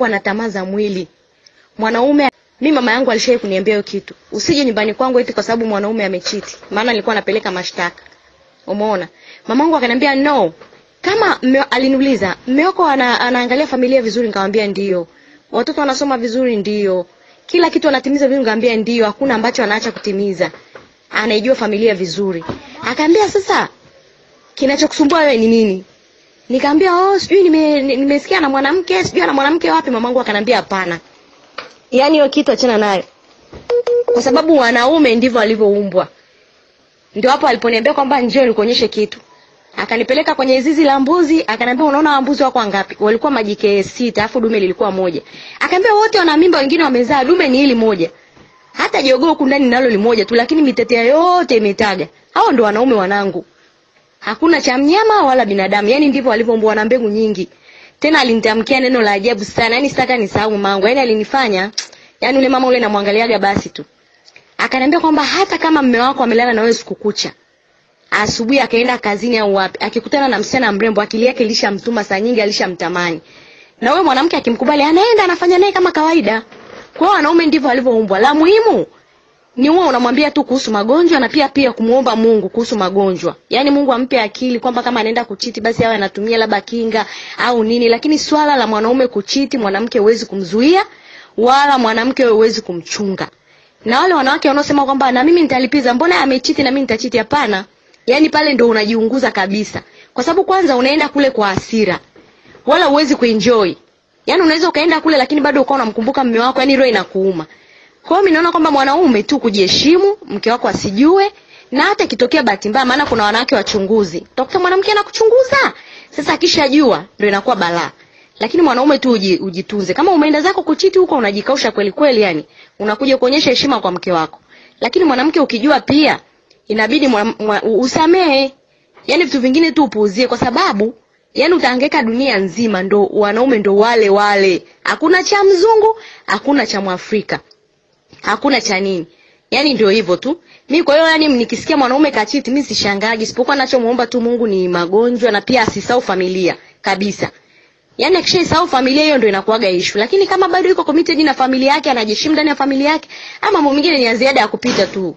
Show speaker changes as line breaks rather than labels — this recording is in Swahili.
wana tamaa za mwili. Mwanaume, mimi mama yangu alishawahi kuniambia hiyo kitu. Usije nyumbani kwangu eti kwa sababu mwanaume amechiti. Maana nilikuwa napeleka mashtaka. Umeona? Mamangu akaniambia no. Kama aliniuliza, "Mume wako anaangalia familia vizuri?" Nikamwambia ndio. "Watoto wanasoma vizuri?" Ndio. "Kila kitu anatimiza vizuri?" Nikamwambia ndio. Hakuna ambacho anaacha kutimiza. Anaijua familia vizuri. Akaambia sasa kinachokusumbua wewe ni nini? Nikamwambia sijui nimesikia na mwanamke, sijui na mwanamke wapi. Mamangu akaniambia hapana. Yaani hiyo kitu achana nayo. Kwa sababu wanaume ndivyo walivyoumbwa. Ndio hapo aliponiambia kwamba njoo nikuonyeshe kitu. Akanipeleka kwenye zizi la mbuzi, akaniambia unaona mbuzi wako wangapi? Walikuwa majike 6, afu dume lilikuwa moja. Akaniambia wote wana mimba, wengine wamezaa, dume ni hili moja. Hata jogoo huko ndani nalo limoja tu, lakini mitetea yote imetaga. Hao ndio wanaume wanangu. Hakuna cha mnyama wala binadamu. Yaani ndivyo walivyoumbwa, na mbegu nyingi. Tena alinitamkia neno la ajabu sana. Yaani sitaka nisahau mangu. Yaani alinifanya, yaani yule mama yule namwangaliaga basi tu. Akaniambia kwamba hata kama mume wako amelala na wewe siku kucha, asubuhi akaenda kazini au wapi, akikutana na msichana mrembo, akili yake ilishamtuma saa nyingi, alishamtamani. Na wewe mwanamke akimkubali, anaenda anafanya naye kama kawaida. Kwa hiyo wanaume ndivyo walivyoumbwa. La muhimu ni wewe unamwambia tu kuhusu magonjwa, na pia kumuomba Mungu kuhusu magonjwa. Yaani Mungu ampe akili kwamba kama anaenda kuchiti basi awe anatumia labda kinga au nini. Lakini swala la mwanaume kuchiti, mwanamke huwezi kumzuia wala mwanamke huwezi kumchunga. Na wale wanawake wanaosema kwamba na mimi nitalipiza, mbona amechiti na mimi nitachiti, hapana. Yaani pale ndo unajiunguza kabisa. Kwa sababu kwanza unaenda kule kwa hasira. Wala huwezi kuenjoy. Yaani unaweza ukaenda kule lakini bado ukawa unamkumbuka mume wako, yaani roho inakuuma. Kwa hiyo mimi naona kwamba mwanaume tu kujiheshimu, mke wako asijue, na hata ikitokea bahati mbaya, maana kuna wanawake wachunguzi. Utakuta mwanamke anakuchunguza. Sasa akishajua ndio inakuwa balaa. Lakini mwanaume tu ujitunze. Kama umeenda zako kuchiti huko unajikausha kweli kweli, yani unakuja kuonyesha heshima kwa mke wako. Lakini mwanamke ukijua pia inabidi usamehe. Yaani vitu vingine tu upuuzie, kwa sababu yaani utahangaika dunia nzima, ndo wanaume ndo wale. Hakuna cha mzungu, hakuna cha Mwafrika. Hakuna cha nini. Yaani ndio hivyo tu. Mimi kwa hiyo yani nikisikia mwanaume kachiti mimi sishangaji, isipokuwa ninachomuomba tu Mungu ni magonjwa, na pia asisahau familia kabisa. Yaani akishaisahau familia hiyo ndio inakuaga issue. Lakini kama bado yuko committed na familia yake, anajiheshimu ndani ya familia yake, ama mambo mengine ni ya ziada ya kupita tu.